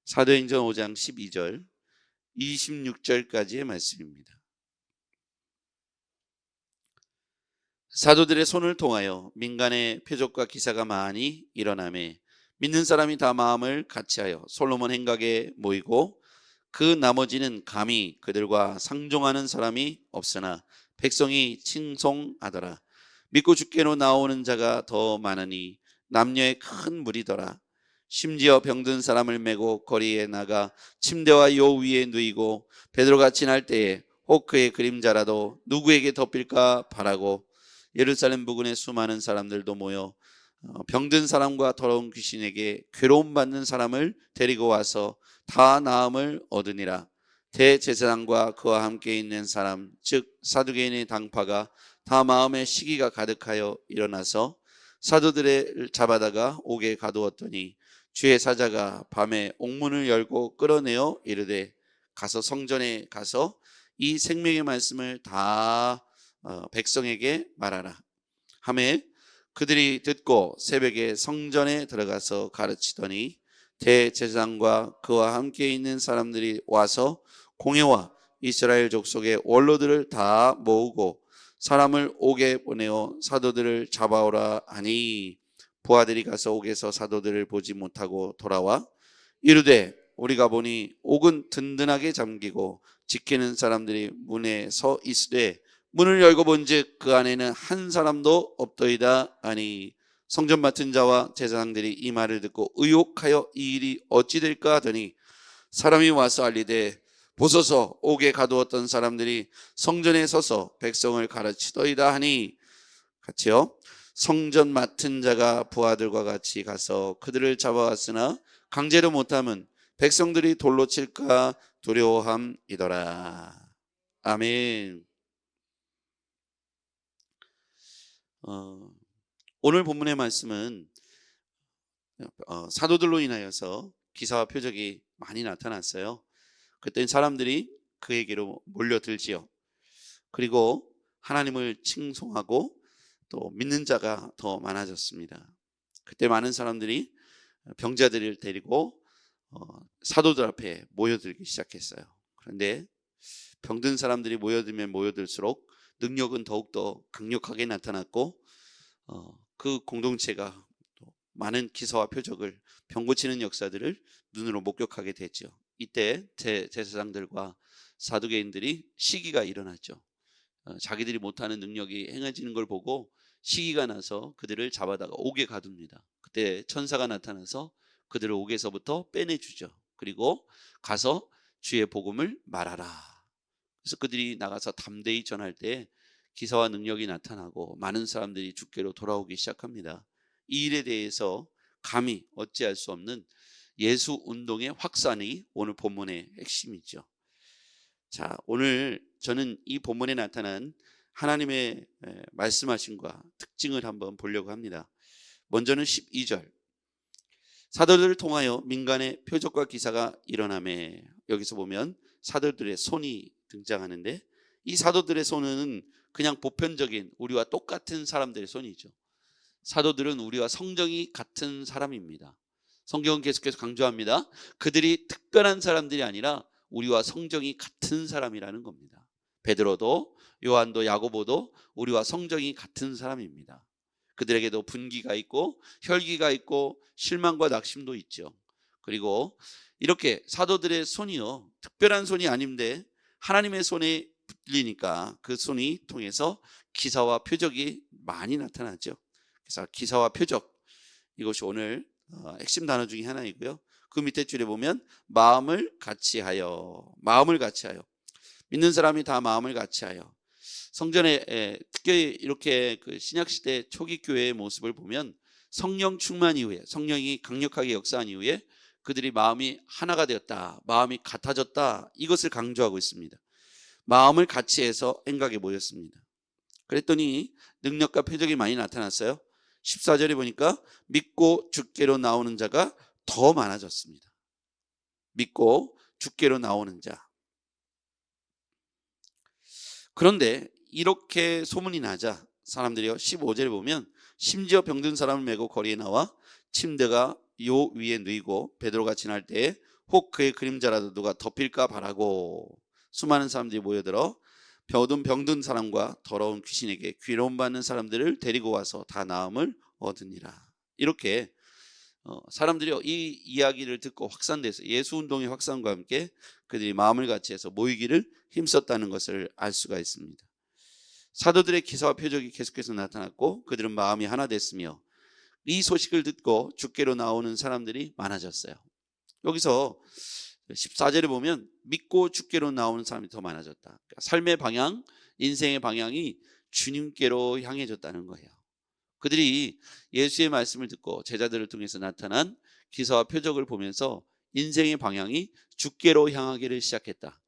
사도행전 5장 12절 26절까지의 말씀입니다. 사도들의 손을 통하여 민간의 표적과 기사가 많이 일어나매 믿는 사람이 다 마음을 같이하여 솔로몬 행각에 모이고 그 나머지는 감히 그들과 상종하는 사람이 없으나 백성이 칭송하더라. 믿고 주께로 나오는 자가 더 많으니 남녀의 큰 무리더라. 심지어 병든 사람을 메고 거리에 나가 침대와 요 위에 누이고 베드로가 지날 때에 혹 그의 그림자라도 누구에게 덮일까 바라고 예루살렘 부근에 수많은 사람들도 모여 병든 사람과 더러운 귀신에게 괴로움 받는 사람을 데리고 와서 다 나음을 얻으니라. 대제사장과 그와 함께 있는 사람 즉 사두개인의 당파가 다 마음에 시기가 가득하여 일어나서 사도들을 잡아다가 옥에 가두었더니 주의 사자가 밤에 옥문을 열고 끌어내어 이르되 가서 성전에 가서 이 생명의 말씀을 다 백성에게 말하라 하매 그들이 듣고 새벽에 성전에 들어가서 가르치더니 대제사장과 그와 함께 있는 사람들이 와서 공회와 이스라엘 족속의 원로들을 다 모으고 사람을 옥에 보내어 사도들을 잡아오라 하니 부하들이 가서 옥에서 사도들을 보지 못하고 돌아와 이르되 우리가 보니 옥은 든든하게 잠기고 지키는 사람들이 문에 서 있으되 문을 열고 본즉 그 안에는 한 사람도 없더이다 하니 성전 맡은 자와 제사장들이 이 말을 듣고 의혹하여 이 일이 어찌 될까 하더니 사람이 와서 알리되 보소서 옥에 가두었던 사람들이 성전에 서서 백성을 가르치더이다 하니 같이요. 성전 맡은 자가 부하들과 같이 가서 그들을 잡아왔으나 강제로 못함은 백성들이 돌로 칠까 두려워함이더라. 아멘. 오늘 본문의 말씀은 사도들로 인하여서 기사와 표적이 많이 나타났어요. 그때 사람들이 그에게로 몰려들지요. 그리고 하나님을 칭송하고 또 믿는 자가 더 많아졌습니다. 그때 많은 사람들이 병자들을 데리고 사도들 앞에 모여들기 시작했어요. 그런데 병든 사람들이 모여들면 모여들수록 능력은 더욱더 강력하게 나타났고 그 공동체가 또 많은 기사와 표적을 병 고치는 역사들을 눈으로 목격하게 됐죠. 이때 제사장들과 사두개인들이 시기가 일어났죠. 자기들이 못하는 능력이 행해지는 걸 보고 시기가 나서 그들을 잡아다가 옥에 가둡니다. 그때 천사가 나타나서 그들을 옥에서부터 빼내주죠. 그리고 가서 주의 복음을 말하라. 그래서 그들이 나가서 담대히 전할 때 기사와 능력이 나타나고 많은 사람들이 주께로 돌아오기 시작합니다. 이 일에 대해서 감히 어찌할 수 없는 예수 운동의 확산이 오늘 본문의 핵심이죠. 자, 오늘 저는 이 본문에 나타난 하나님의 말씀하심과 특징을 한번 보려고 합니다. 먼저는 12절 사도들을 통하여 민간의 표적과 기사가 일어나매 여기서 보면 사도들의 손이 등장하는데 이 사도들의 손은 그냥 보편적인 우리와 똑같은 사람들의 손이죠. 사도들은 우리와 성정이 같은 사람입니다. 성경은 계속해서 강조합니다. 그들이 특별한 사람들이 아니라 우리와 성정이 같은 사람이라는 겁니다. 베드로도 요한도 야고보도 우리와 성정이 같은 사람입니다. 그들에게도 분기가 있고 혈기가 있고 실망과 낙심도 있죠. 그리고 이렇게 사도들의 손이요 특별한 손이 아닌데 하나님의 손에 붙리니까 그 손이 통해서 기사와 표적이 많이 나타나죠. 그래서 기사와 표적 이것이 오늘 핵심 단어 중에 하나이고요. 그 밑에 줄에 보면 마음을 같이하여 믿는 사람이 다 마음을 같이하여 성전에 특히 이렇게 그 신약시대 초기 교회의 모습을 보면 성령 충만 이후에 성령이 강력하게 역사한 이후에 그들이 마음이 하나가 되었다, 마음이 같아졌다 이것을 강조하고 있습니다. 마음을 같이 해서 행각에 모였습니다. 그랬더니 능력과 표적이 많이 나타났어요. 14절에 보니까 믿고 주께로 나오는 자가 더 많아졌습니다. 믿고 주께로 나오는 자. 그런데 이렇게 소문이 나자 사람들이요 15절에 보면 심지어 병든 사람을 메고 거리에 나와 침대가 요 위에 누이고 베드로가 지날 때에 혹 그의 그림자라도 누가 덮일까 바라고 수많은 사람들이 모여들어 병든 사람과 더러운 귀신에게 귀로움받는 사람들을 데리고 와서 다 나음을 얻으니라. 이렇게 사람들이 이 이야기를 듣고 확산돼서 예수운동의 확산과 함께 그들이 마음을 같이해서 모이기를 힘썼다는 것을 알 수가 있습니다. 사도들의 기사와 표적이 계속해서 나타났고 그들은 마음이 하나 됐으며 이 소식을 듣고 주께로 나오는 사람들이 많아졌어요. 여기서 14절에 보면 믿고 주께로 나오는 사람이 더 많아졌다. 그러니까 삶의 방향, 인생의 방향이 주님께로 향해졌다는 거예요. 그들이 예수의 말씀을 듣고 제자들을 통해서 나타난 기사와 표적을 보면서 인생의 방향이 주께로 향하기를 시작했다.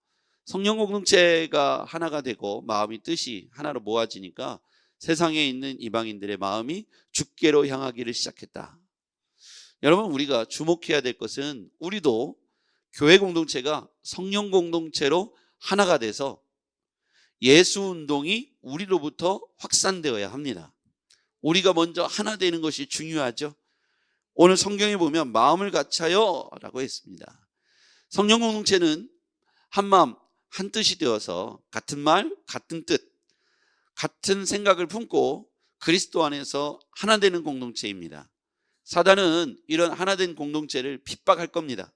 성령 공동체가 하나가 되고 마음이 뜻이 하나로 모아지니까 세상에 있는 이방인들의 마음이 주께로 향하기를 시작했다. 여러분, 우리가 주목해야 될 것은 우리도 교회 공동체가 성령 공동체로 하나가 돼서 예수 운동이 우리로부터 확산되어야 합니다. 우리가 먼저 하나 되는 것이 중요하죠. 오늘 성경에 보면 마음을 같이하여 라고 했습니다. 성령 공동체는 한 마음 한 뜻이 되어서 같은 말 같은 뜻 같은 생각을 품고 그리스도 안에서 하나 되는 공동체입니다. 사단은 이런 하나 된 공동체를 핍박할 겁니다.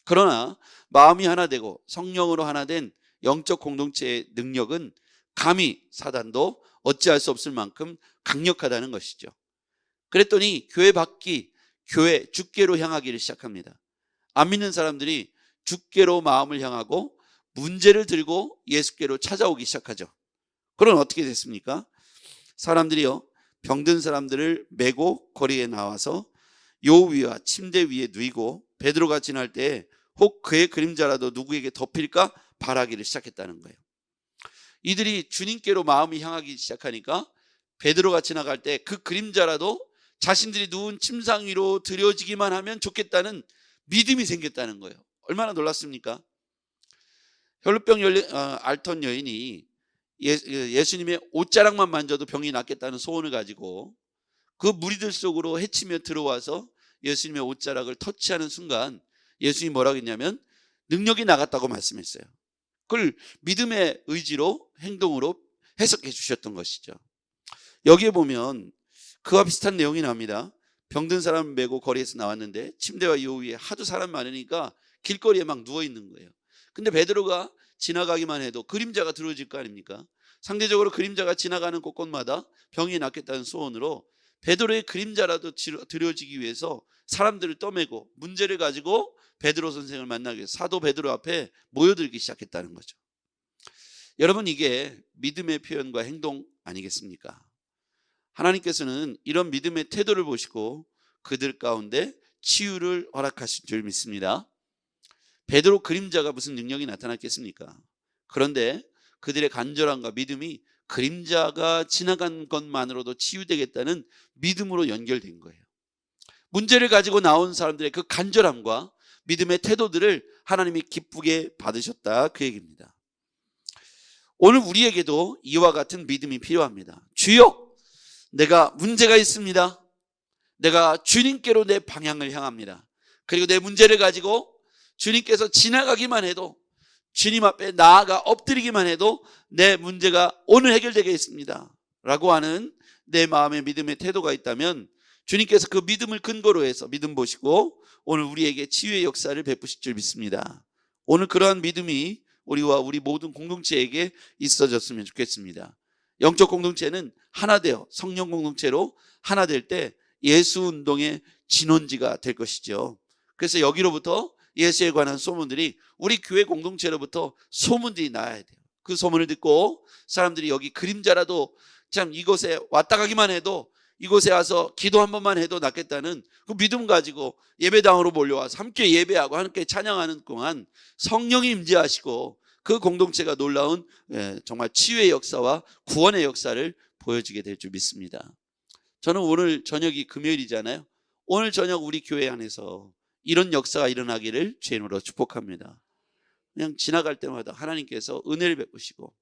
그러나 마음이 하나 되고 성령으로 하나 된 영적 공동체의 능력은 감히 사단도 어찌할 수 없을 만큼 강력하다는 것이죠. 그랬더니 교회 밖이 교회 주께로 향하기를 시작합니다. 안 믿는 사람들이 주께로 마음을 향하고 문제를 들고 예수께로 찾아오기 시작하죠. 그럼 어떻게 됐습니까? 사람들이요, 병든 사람들을 메고 거리에 나와서 요 위와 침대 위에 누이고 베드로가 지날 때 혹 그의 그림자라도 누구에게 덮일까 바라기를 시작했다는 거예요. 이들이 주님께로 마음이 향하기 시작하니까 베드로가 지나갈 때 그 그림자라도 자신들이 누운 침상 위로 들여지기만 하면 좋겠다는 믿음이 생겼다는 거예요. 얼마나 놀랐습니까? 혈루병 앓던 여인이 예수님의 옷자락만 만져도 병이 낫겠다는 소원을 가지고 그 무리들 속으로 헤치며 들어와서 예수님의 옷자락을 터치하는 순간 예수님이 뭐라고 했냐면 능력이 나갔다고 말씀했어요. 그걸 믿음의 의지로 행동으로 해석해 주셨던 것이죠. 여기에 보면 그와 비슷한 내용이 나옵니다. 병든 사람을 메고 거리에서 나왔는데 침대와 요 위에 하도 사람 많으니까 길거리에 막 누워 있는 거예요. 근데 베드로가 지나가기만 해도 그림자가 들어질 거 아닙니까? 상대적으로 그림자가 지나가는 곳곳마다 병이 낫겠다는 소원으로 베드로의 그림자라도 들여지기 위해서 사람들을 떠매고 문제를 가지고 베드로 선생을 만나기 위해서 사도 베드로 앞에 모여들기 시작했다는 거죠. 여러분, 이게 믿음의 표현과 행동 아니겠습니까? 하나님께서는 이런 믿음의 태도를 보시고 그들 가운데 치유를 허락하신 줄 믿습니다. 베드로 그림자가 무슨 능력이 나타났겠습니까? 그런데 그들의 간절함과 믿음이 그림자가 지나간 것만으로도 치유되겠다는 믿음으로 연결된 거예요. 문제를 가지고 나온 사람들의 그 간절함과 믿음의 태도들을 하나님이 기쁘게 받으셨다, 그 얘기입니다. 오늘 우리에게도 이와 같은 믿음이 필요합니다. 주여, 내가 문제가 있습니다. 내가 주님께로 내 방향을 향합니다. 그리고 내 문제를 가지고 주님께서 지나가기만 해도, 주님 앞에 나아가 엎드리기만 해도 내 문제가 오늘 해결되겠습니다 라고 하는 내 마음의 믿음의 태도가 있다면 주님께서 그 믿음을 근거로 해서 믿음 보시고 오늘 우리에게 치유의 역사를 베푸실 줄 믿습니다. 오늘 그러한 믿음이 우리와 우리 모든 공동체에게 있어졌으면 좋겠습니다. 영적 공동체는 하나 되어 성령 공동체로 하나 될 때 예수 운동의 진원지가 될 것이죠. 그래서 여기로부터 예수에 관한 소문들이 우리 교회 공동체로부터 소문들이 나야 돼요. 그 소문을 듣고 사람들이 여기 그림자라도 참 이곳에 왔다 가기만 해도, 이곳에 와서 기도 한 번만 해도 낫겠다는 그 믿음 가지고 예배당으로 몰려와서 함께 예배하고 함께 찬양하는 동안 성령이 임재하시고 그 공동체가 놀라운 정말 치유의 역사와 구원의 역사를 보여주게 될 줄 믿습니다. 저는 오늘 저녁이 금요일이잖아요. 오늘 저녁 우리 교회 안에서 이런 역사가 일어나기를 주님으로 축복합니다. 그냥 지나갈 때마다 하나님께서 은혜를 베푸시고,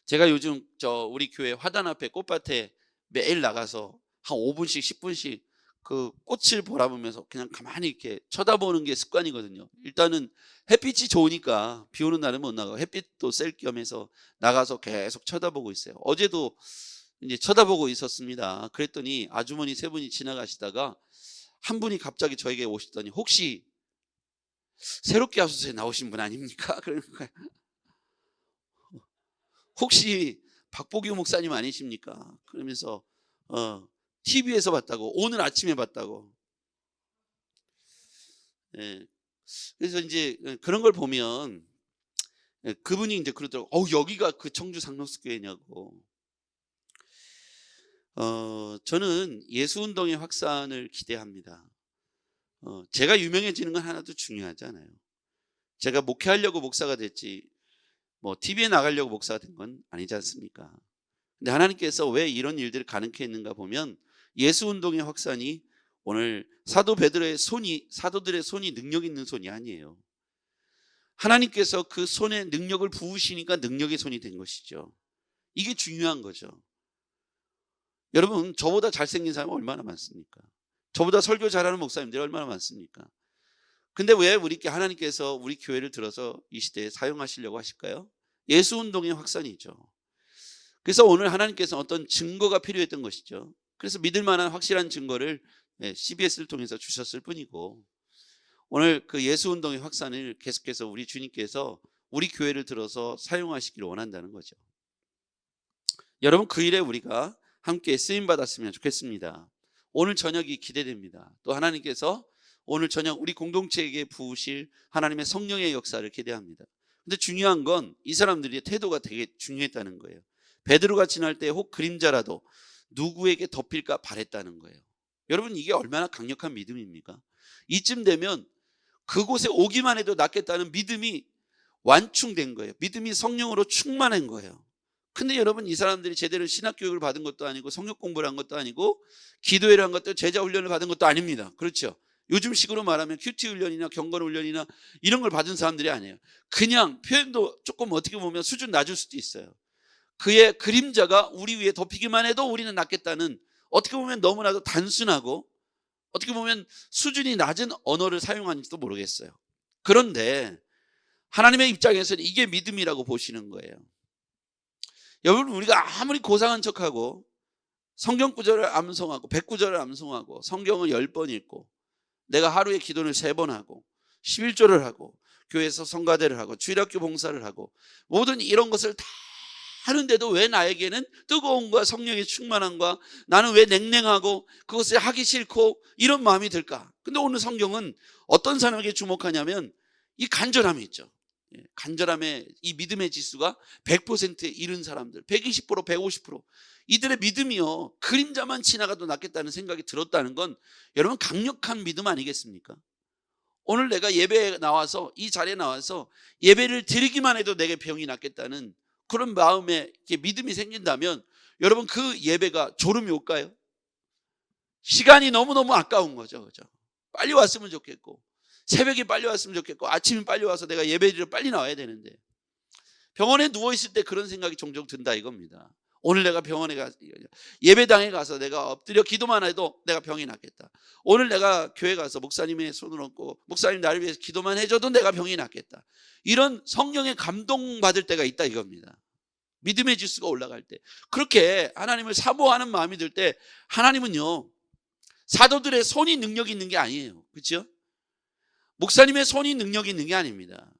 제가 요즘 우리 교회 화단 앞에 꽃밭에 매일 나가서 한 5분씩 10분씩 그 꽃을 바라보면서 그냥 가만히 이렇게 쳐다보는 게 습관이거든요. 일단은 햇빛이 좋으니까 비 오는 날은 못 나가고 햇빛도 쐴 겸해서 나가서 계속 쳐다보고 있어요. 어제도 이제 쳐다보고 있었습니다. 그랬더니 아주머니 세 분이 지나가시다가 한 분이 갑자기 저에게 오시더니 혹시 새롭게 하소서에 나오신 분 아닙니까? 그러는 거예요. 혹시 박보규 목사님 아니십니까? 그러면서 TV에서 봤다고, 오늘 아침에 봤다고. 예. 그래서 이제 그런 걸 보면 그분이 이제 그러더라고. 여기가 그 청주 상록수교회냐고. 저는 예수운동의 확산을 기대합니다. 제가 유명해지는 건 하나도 중요하지 않아요. 제가 목회하려고 목사가 됐지 뭐 TV에 나가려고 목사가 된 건 아니지 않습니까? 근데 하나님께서 왜 이런 일들을 가능케 했는가 보면 예수운동의 확산이 오늘 사도 베드로의 손이, 사도들의 손이 능력 있는 손이 아니에요. 하나님께서 그 손에 능력을 부으시니까 능력의 손이 된 것이죠. 이게 중요한 거죠. 여러분, 저보다 잘생긴 사람이 얼마나 많습니까? 저보다 설교 잘하는 목사님들이 얼마나 많습니까? 근데 왜 하나님께서 우리 교회를 들어서 이 시대에 사용하시려고 하실까요? 예수운동의 확산이죠. 그래서 오늘 하나님께서 어떤 증거가 필요했던 것이죠. 그래서 믿을 만한 확실한 증거를 CBS를 통해서 주셨을 뿐이고, 오늘 그 예수운동의 확산을 계속해서 우리 주님께서 우리 교회를 들어서 사용하시기를 원한다는 거죠. 여러분, 그 일에 우리가 함께 쓰임받았으면 좋겠습니다. 오늘 저녁이 기대됩니다. 또 하나님께서 오늘 저녁 우리 공동체에게 부으실 하나님의 성령의 역사를 기대합니다. 근데 중요한 건 이 사람들의 태도가 되게 중요했다는 거예요. 베드로가 지날 때 혹 그림자라도 누구에게 덮일까 바랬다는 거예요. 여러분, 이게 얼마나 강력한 믿음입니까? 이쯤 되면 그곳에 오기만 해도 낫겠다는 믿음이 완충된 거예요. 믿음이 성령으로 충만한 거예요. 근데 여러분, 이 사람들이 제대로 신학교육을 받은 것도 아니고 성역 공부를 한 것도 아니고 기도회를 한 것도 제자 훈련을 받은 것도 아닙니다. 그렇죠? 요즘식으로 말하면 큐티 훈련이나 경건 훈련이나 이런 걸 받은 사람들이 아니에요. 그냥 표현도 조금 어떻게 보면 수준 낮을 수도 있어요. 그의 그림자가 우리 위에 덮이기만 해도 우리는 낫겠다는, 어떻게 보면 너무나도 단순하고 어떻게 보면 수준이 낮은 언어를 사용하는지도 모르겠어요. 그런데 하나님의 입장에서는 이게 믿음이라고 보시는 거예요. 여러분, 우리가 아무리 고상한 척하고 성경 구절을 암송하고 100구절을 암송하고 성경을 10번 읽고 내가 하루에 기도를 3번 하고 11조를 하고 교회에서 성가대를 하고 주일학교 봉사를 하고 모든 이런 것을 다 하는데도 왜 나에게는 뜨거움과 성령의 충만함과 나는 왜 냉랭하고 그것을 하기 싫고 이런 마음이 들까? 근데 오늘 성경은 어떤 사람에게 주목하냐면 이 간절함이 있죠. 간절함의 이 믿음의 지수가 100%에 이른 사람들, 120%, 150%, 이들의 믿음이요 그림자만 지나가도 낫겠다는 생각이 들었다는 건 여러분 강력한 믿음 아니겠습니까? 오늘 내가 예배에 나와서, 이 자리에 나와서 예배를 드리기만 해도 내게 병이 낫겠다는 그런 마음에 믿음이 생긴다면 여러분, 그 예배가 졸음이 올까요? 시간이 너무너무 아까운 거죠. 그죠? 빨리 왔으면 좋겠고 새벽에 빨리 왔으면 좋겠고 아침에 빨리 와서 내가 예배드리러 빨리 나와야 되는데, 병원에 누워있을 때 그런 생각이 종종 든다 이겁니다. 오늘 내가 병원에 가서 예배당에 가서 내가 엎드려 기도만 해도 내가 병이 낫겠다. 오늘 내가 교회 가서 목사님의 손을 얹고 목사님 나를 위해서 기도만 해줘도 내가 병이 낫겠다. 이런 성령의 감동받을 때가 있다 이겁니다. 믿음의 지수가 올라갈 때, 그렇게 하나님을 사모하는 마음이 들 때 하나님은요 사도들의 손이 능력이 있는 게 아니에요. 그렇죠? 목사님의 손이 능력이 있는 게 아닙니다.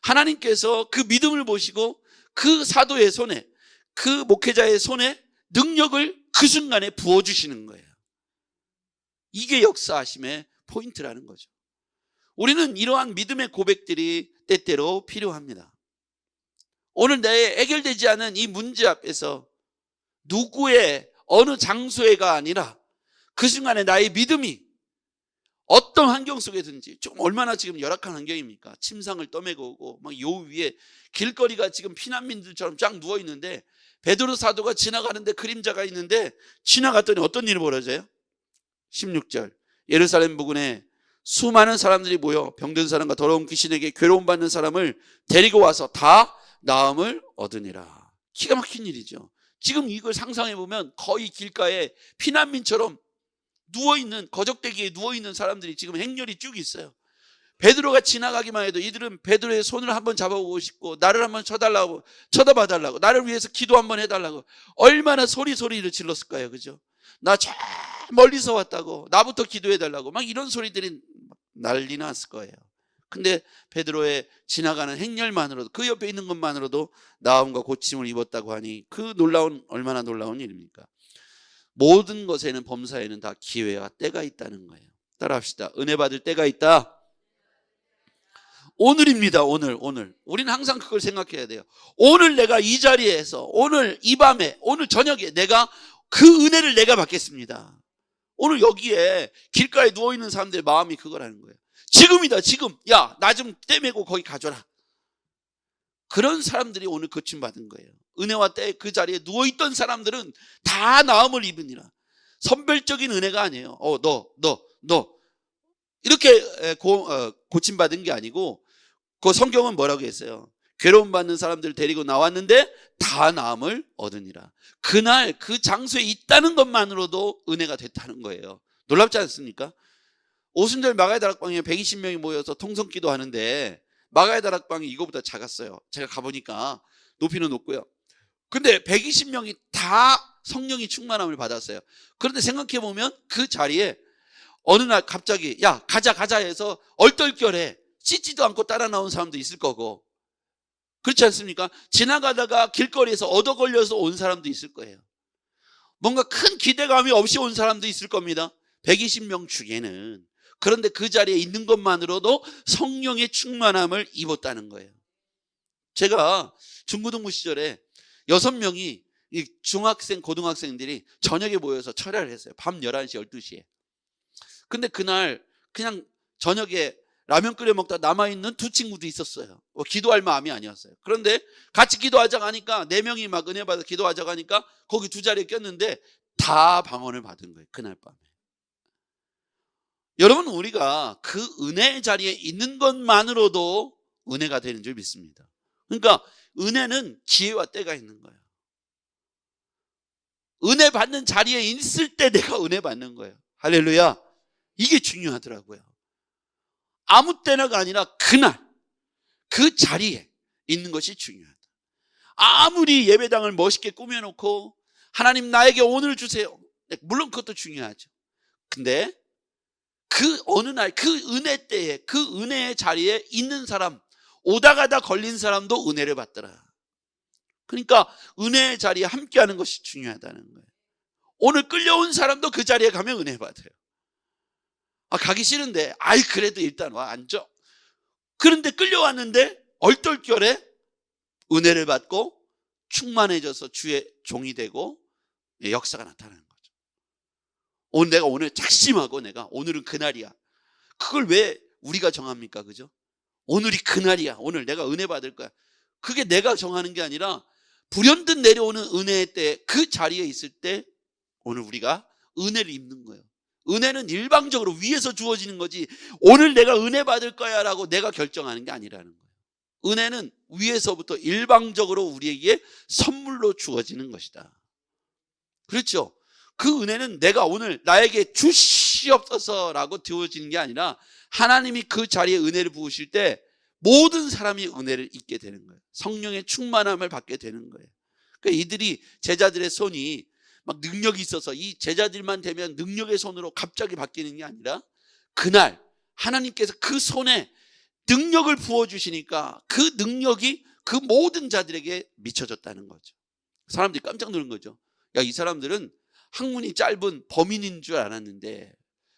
하나님께서 그 믿음을 보시고 그 사도의 손에, 그 목회자의 손에 능력을 그 순간에 부어주시는 거예요. 이게 역사하심의 포인트라는 거죠. 우리는 이러한 믿음의 고백들이 때때로 필요합니다. 오늘 내 해결되지 않은 이 문제 앞에서 누구의 어느 장소에가 아니라 그 순간에 나의 믿음이 어떤 환경 속에든지, 좀 얼마나 지금 열악한 환경입니까? 침상을 떠매고 오고 막 요 위에 길거리가 지금 피난민들처럼 쫙 누워 있는데 베드로 사도가 지나가는데 그림자가 있는데 지나갔더니 어떤 일이 벌어져요? 16절, 예루살렘 부근에 수많은 사람들이 모여 병든 사람과 더러운 귀신에게 괴로움 받는 사람을 데리고 와서 다 나음을 얻으니라. 기가 막힌 일이죠. 지금 이걸 상상해 보면 거의 길가에 피난민처럼 누워있는, 거적대기에 누워있는 사람들이 지금 행렬이 쭉 있어요. 베드로가 지나가기만 해도 이들은 베드로의 손을 한번 잡아보고 싶고, 나를 한번 쳐다봐달라고, 나를 위해서 기도 한번 해달라고 얼마나 소리를 질렀을까요? 그죠? 나 저 멀리서 왔다고, 나부터 기도해달라고 막 이런 소리들이 난리 났을 거예요. 근데 베드로의 지나가는 행렬만으로도, 그 옆에 있는 것만으로도 나음과 고침을 입었다고 하니 얼마나 놀라운 일입니까? 모든 것에는, 범사에는 다 기회와 때가 있다는 거예요. 따라합시다. 은혜 받을 때가 있다. 오늘입니다. 오늘. 우리는 항상 그걸 생각해야 돼요. 오늘 내가 이 자리에서, 오늘 이 밤에, 오늘 저녁에 내가 그 은혜를 내가 받겠습니다. 오늘 여기에 길가에 누워있는 사람들의 마음이 그거라는 거예요. 지금이다, 지금. 야, 나 좀 떼매고 거기 가줘라. 그런 사람들이 오늘 고침받은 거예요. 은혜와 때 그 자리에 누워있던 사람들은 다 나음을 입으니라. 선별적인 은혜가 아니에요. 너 이렇게 고침받은 게 아니고, 그 성경은 뭐라고 했어요? 괴로움 받는 사람들을 데리고 나왔는데 다 나음을 얻으니라. 그날 그 장소에 있다는 것만으로도 은혜가 됐다는 거예요. 놀랍지 않습니까? 오순절 마가의 다락방에 120명이 모여서 통성기도 하는데, 마가의 다락방이 이거보다 작았어요. 제가 가보니까 높이는 높고요. 근데 120명이 다 성령이 충만함을 받았어요. 그런데 생각해보면 그 자리에 어느 날 갑자기 야 가자 해서 얼떨결에 씻지도 않고 따라 나온 사람도 있을 거고, 그렇지 않습니까? 지나가다가 길거리에서 얻어 걸려서 온 사람도 있을 거예요. 뭔가 큰 기대감이 없이 온 사람도 있을 겁니다. 120명 중에는. 그런데 그 자리에 있는 것만으로도 성령의 충만함을 입었다는 거예요. 제가 중고등부 시절에 6명이 중학생, 고등학생들이 저녁에 모여서 철야를 했어요. 밤 11시, 12시에. 근데 그날 그냥 저녁에 라면 끓여 먹다 남아있는 두 친구도 있었어요. 기도할 마음이 아니었어요. 그런데 같이 기도하자고 하니까 4명이 막 은혜 받아 기도하자고 하니까 거기 두 자리에 꼈는데 다 방언을 받은 거예요. 그날 밤에. 여러분, 우리가 그 은혜의 자리에 있는 것만으로도 은혜가 되는 줄 믿습니다. 그러니까 은혜는 기회와 때가 있는 거예요. 은혜 받는 자리에 있을 때 내가 은혜 받는 거예요. 할렐루야. 이게 중요하더라고요. 아무 때나가 아니라 그날 그 자리에 있는 것이 중요하다. 아무리 예배당을 멋있게 꾸며놓고 하나님 나에게 오늘 주세요, 물론 그것도 중요하죠. 근데 그 어느 날 그 은혜 때에, 그 은혜의 자리에 있는 사람, 오다 가다 걸린 사람도 은혜를 받더라. 그러니까 은혜의 자리에 함께하는 것이 중요하다는 거예요. 오늘 끌려온 사람도 그 자리에 가면 은혜 받아요. 가기 싫은데 그래도 일단 와 앉아. 그런데 끌려왔는데 얼떨결에 은혜를 받고 충만해져서 주의 종이 되고 역사가 나타나는 거죠. 오늘 작심하고 내가 오늘은 그날이야. 그걸 왜 우리가 정합니까? 그죠? 오늘이 그날이야. 오늘 내가 은혜 받을 거야. 그게 내가 정하는 게 아니라 불현듯 내려오는 은혜의 때, 그 자리에 있을 때 오늘 우리가 은혜를 입는 거예요. 은혜는 일방적으로 위에서 주어지는 거지, 오늘 내가 은혜 받을 거야 라고 내가 결정하는 게 아니라는 거예요. 은혜는 위에서부터 일방적으로 우리에게 선물로 주어지는 것이다. 그렇죠? 그 은혜는 내가 오늘 나에게 주시옵소서 라고 주어지는 게 아니라 하나님이 그 자리에 은혜를 부으실 때 모든 사람이 은혜를 입게 되는 거예요. 성령의 충만함을 받게 되는 거예요. 그러니까 이들이, 제자들의 손이 막 능력이 있어서 이 제자들만 되면 능력의 손으로 갑자기 바뀌는 게 아니라 그날 하나님께서 그 손에 능력을 부어주시니까 그 능력이 그 모든 자들에게 미쳐졌다는 거죠. 사람들이 깜짝 놀란 거죠. 야, 이 사람들은 학문이 짧은 범인인 줄 알았는데,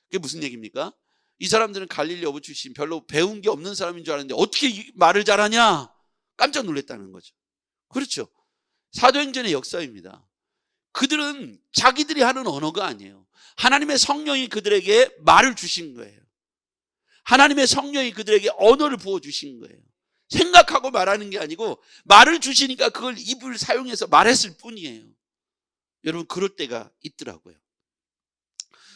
그게 무슨 얘기입니까? 이 사람들은 갈릴리 어부 출신, 별로 배운 게 없는 사람인 줄 알았는데 어떻게 말을 잘하냐? 깜짝 놀랐다는 거죠. 그렇죠? 사도행전의 역사입니다. 그들은 자기들이 하는 언어가 아니에요. 하나님의 성령이 그들에게 말을 주신 거예요. 하나님의 성령이 그들에게 언어를 부어주신 거예요. 생각하고 말하는 게 아니고 말을 주시니까 그걸 입을 사용해서 말했을 뿐이에요. 여러분, 그럴 때가 있더라고요.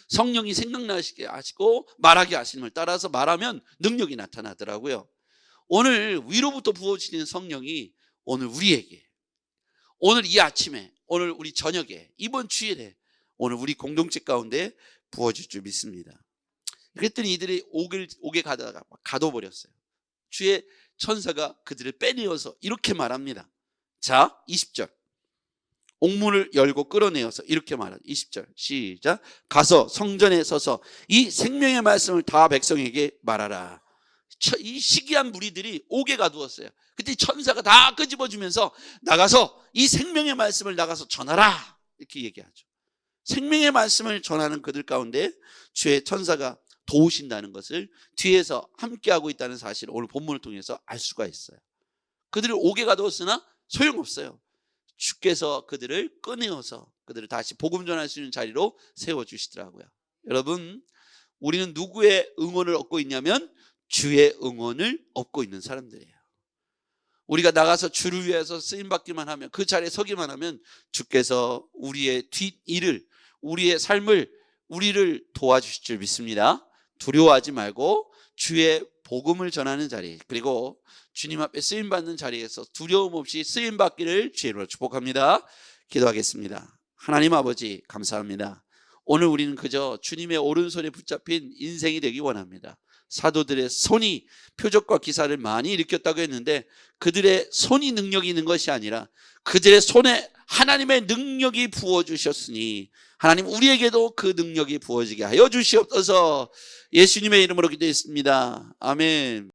성령이 생각나시게 하시고 말하게 하심을 따라서 말하면 능력이 나타나더라고요. 오늘 위로부터 부어주시는 성령이 오늘 우리에게, 오늘 이 아침에, 오늘 우리 저녁에, 이번 주일에, 오늘 우리 공동체 가운데 부어줄 줄 믿습니다. 그랬더니 이들이 옥에 가다가 가둬버렸어요. 주의 천사가 그들을 빼내어서 이렇게 말합니다. 자, 20절. 옥문을 열고 끌어내어서 이렇게 말하죠. 20절 시작. 가서 성전에 서서 이 생명의 말씀을 다 백성에게 말하라. 이 시기한 무리들이 옥에 가두었어요. 그때 천사가 다 끄집어주면서 나가서 이 생명의 말씀을 나가서 전하라 이렇게 얘기하죠. 생명의 말씀을 전하는 그들 가운데 주의 천사가 도우신다는 것을 뒤에서 함께하고 있다는 사실을 오늘 본문을 통해서 알 수가 있어요. 그들을 옥에 가두었으나 소용없어요. 주께서 그들을 꺼내어서 그들을 다시 복음 전할 수 있는 자리로 세워주시더라고요. 여러분, 우리는 누구의 응원을 얻고 있냐면 주의 응원을 얻고 있는 사람들이에요. 우리가 나가서 주를 위해서 쓰임받기만 하면, 그 자리에 서기만 하면 주께서 우리의 뒷일을, 우리의 삶을, 우리를 도와주실 줄 믿습니다. 두려워하지 말고 주의 복음을 전하는 자리, 그리고 주님 앞에 쓰임받는 자리에서 두려움 없이 쓰임받기를 주의로 축복합니다. 기도하겠습니다. 하나님 아버지 감사합니다. 오늘 우리는 그저 주님의 오른손에 붙잡힌 인생이 되기 원합니다. 사도들의 손이 표적과 기사를 많이 일으켰다고 했는데 그들의 손이 능력이 있는 것이 아니라 그들의 손에 하나님의 능력이 부어주셨으니 하나님 우리에게도 그 능력이 부어지게 하여 주시옵소서. 예수님의 이름으로 기도했습니다. 아멘.